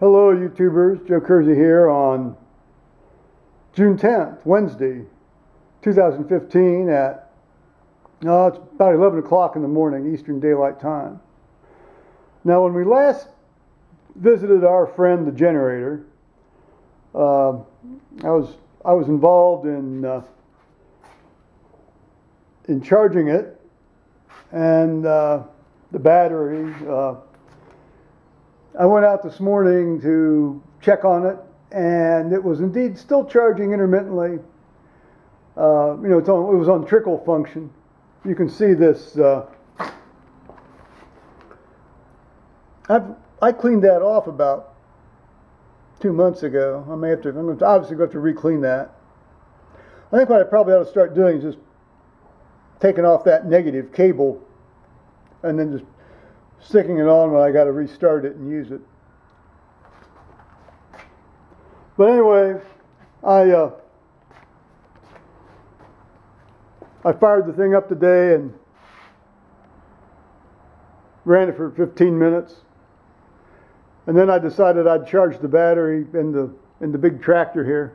Hello YouTubers, Joe Kersey here on June 10th, Wednesday, 2015 at, it's about 11 o'clock in the morning, Eastern Daylight Time. Now when we last visited our friend the generator, I was involved in charging it, and the battery. I went out this morning to check on it, and it was indeed still charging intermittently. It was on trickle function. You can see this. I cleaned that off about 2 months ago. I'm going to obviously have to re-clean that. I think what I probably ought to start doing is just taking off that negative cable and then just sticking it on when I got to restart it and use it. But anyway, I fired the thing up today and ran it for 15 minutes, and then I decided I'd charge the battery in the big tractor here,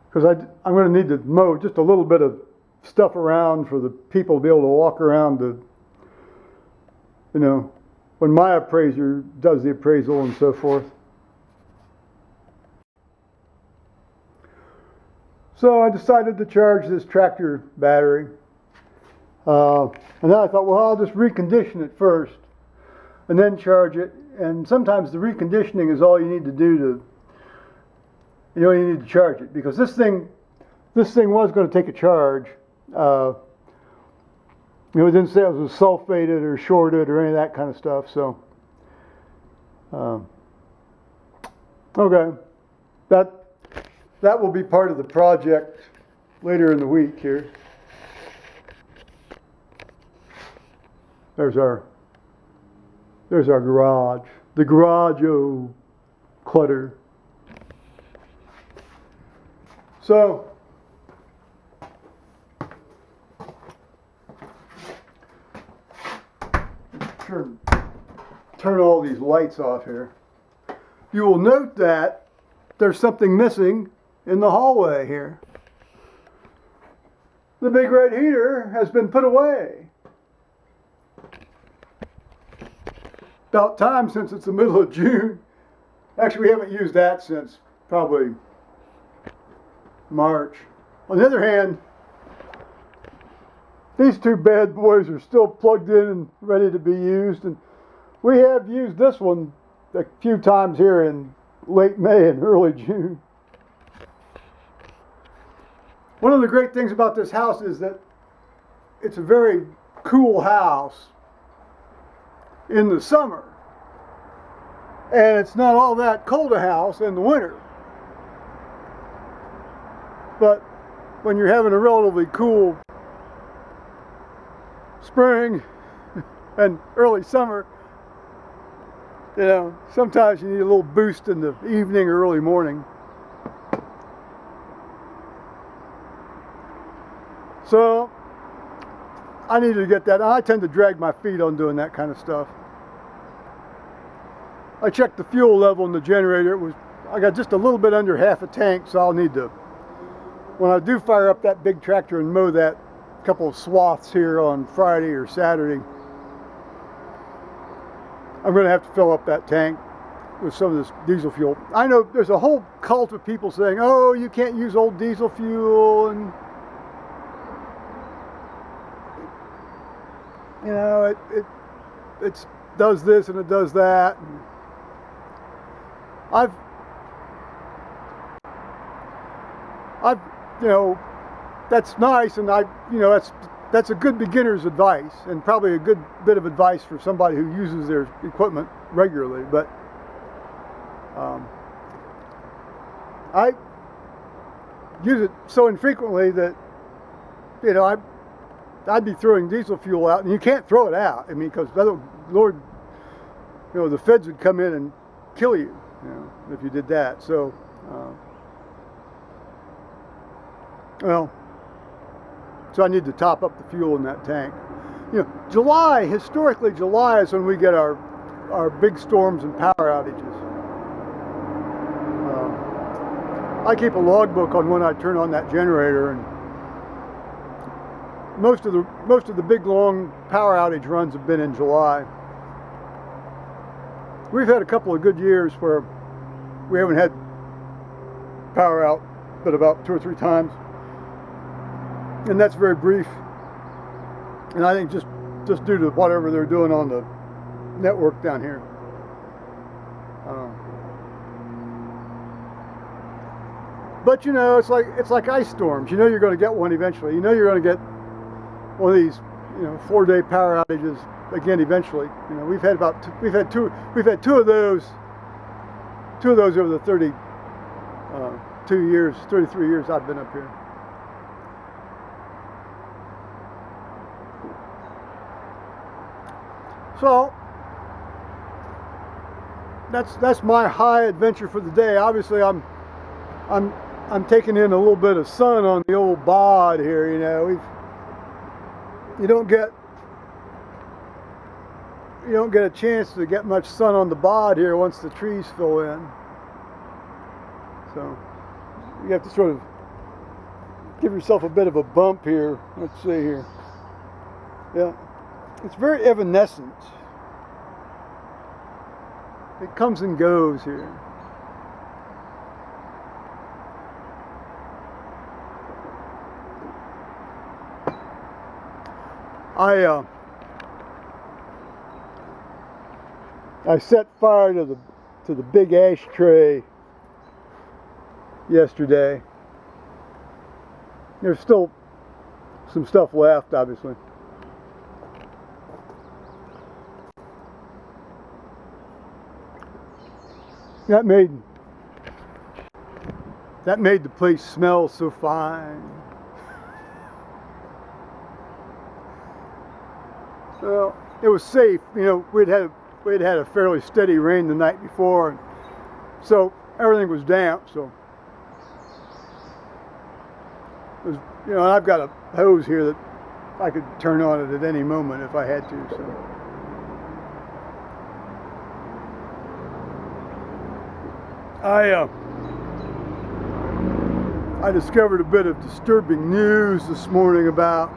because I'm going to need to mow just a little bit of stuff around for the people to be able to walk around to, when my appraiser does the appraisal and so forth. So I decided to charge this tractor battery. And then I thought, well, I'll just recondition it first and then charge it. And sometimes the reconditioning is all you need to do you need to charge it, because this thing was going to take a charge. It didn't say it was sulfated or shorted or any of that kind of stuff. So, okay, that will be part of the project later in the week here. There's our garage. The garage, clutter. So, turn all these lights off here. You will note that there's something missing in the hallway here. The big red heater has been put away. About time, since it's the middle of June. Actually, we haven't used that since probably March. On the other hand, these two bad boys are still plugged in and ready to be used, and we have used this one a few times here in late May and early June. One of the great things about this house is that it's a very cool house in the summer, and it's not all that cold a house in the winter. But when you're having a relatively cool spring and early summer, sometimes you need a little boost in the evening or early morning. So I needed to get that. I tend to drag my feet on doing that kind of stuff. I checked the fuel level in the generator. I got just a little bit under half a tank, so I'll need to, when I do fire up that big tractor and mow that couple of swaths here on Friday or Saturday, I'm going to have to fill up that tank with some of this diesel fuel. I know there's a whole cult of people saying, oh, you can't use old diesel fuel, and it does this and it does that. That's nice, and that's a good beginner's advice, and probably a good bit of advice for somebody who uses their equipment regularly. But I use it so infrequently that I'd be throwing diesel fuel out, and you can't throw it out. I mean, because Lord, the feds would come in and kill you, if you did that. So, so I need to top up the fuel in that tank. Historically July is when we get our our big storms and power outages. I keep a logbook on when I turn on that generator, and most of the big long power outage runs have been in July. We've had a couple of good years where we haven't had power out but about 2 or 3 times, and that's very brief. And I think just due to whatever they're doing on the network down here. But you know, it's like ice storms. You know you're going to get one eventually. You know you're going to get one of these, 4-day power outages again eventually. You know, we've had two of those over the 33 years I've been up here. So that's my high adventure for the day. Obviously, I'm taking in a little bit of sun on the old bod here. You know, you don't get a chance to get much sun on the bod here once the trees fill in. So you have to sort of give yourself a bit of a bump here. Let's see here. Yeah, it's very evanescent. It comes and goes here. I set fire to the big ashtray yesterday. There's still some stuff left, obviously. That made the place smell so fine. Well, it was safe. You know, we'd had a fairly steady rain the night before, and so everything was damp. So it was, and I've got a hose here that I could turn on it at any moment if I had to. So. I discovered a bit of disturbing news this morning about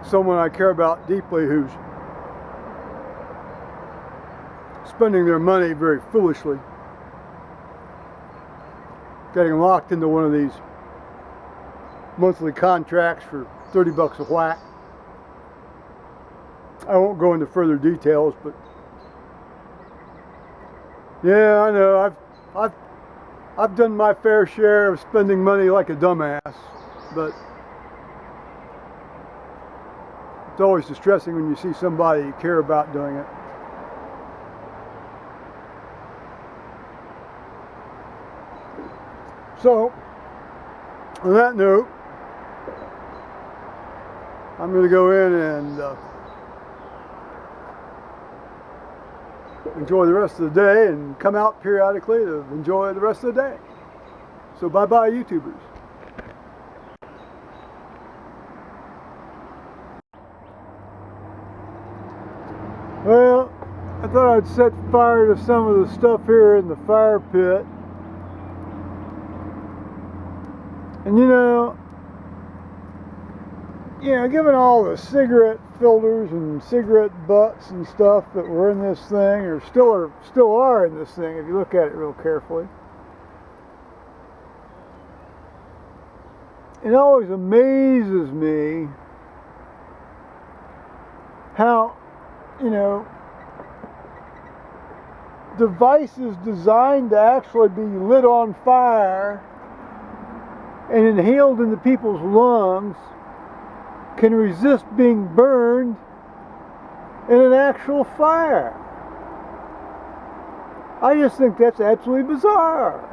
someone I care about deeply who's spending their money very foolishly, getting locked into one of these monthly contracts for $30 a whack. I won't go into further details, but yeah, I know I've done my fair share of spending money like a dumbass, but it's always distressing when you see somebody you care about doing it. So, on that note, I'm going to go in and enjoy the rest of the day and come out periodically to enjoy the rest of the day. So bye-bye, YouTubers. Well, I thought I'd set fire to some of the stuff here in the fire pit. And given all the cigarette filters and cigarette butts and stuff that were in this thing, or still are in this thing if you look at it real carefully, it always amazes me how, devices designed to actually be lit on fire and inhaled into people's lungs can resist being burned in an actual fire. I just think that's absolutely bizarre.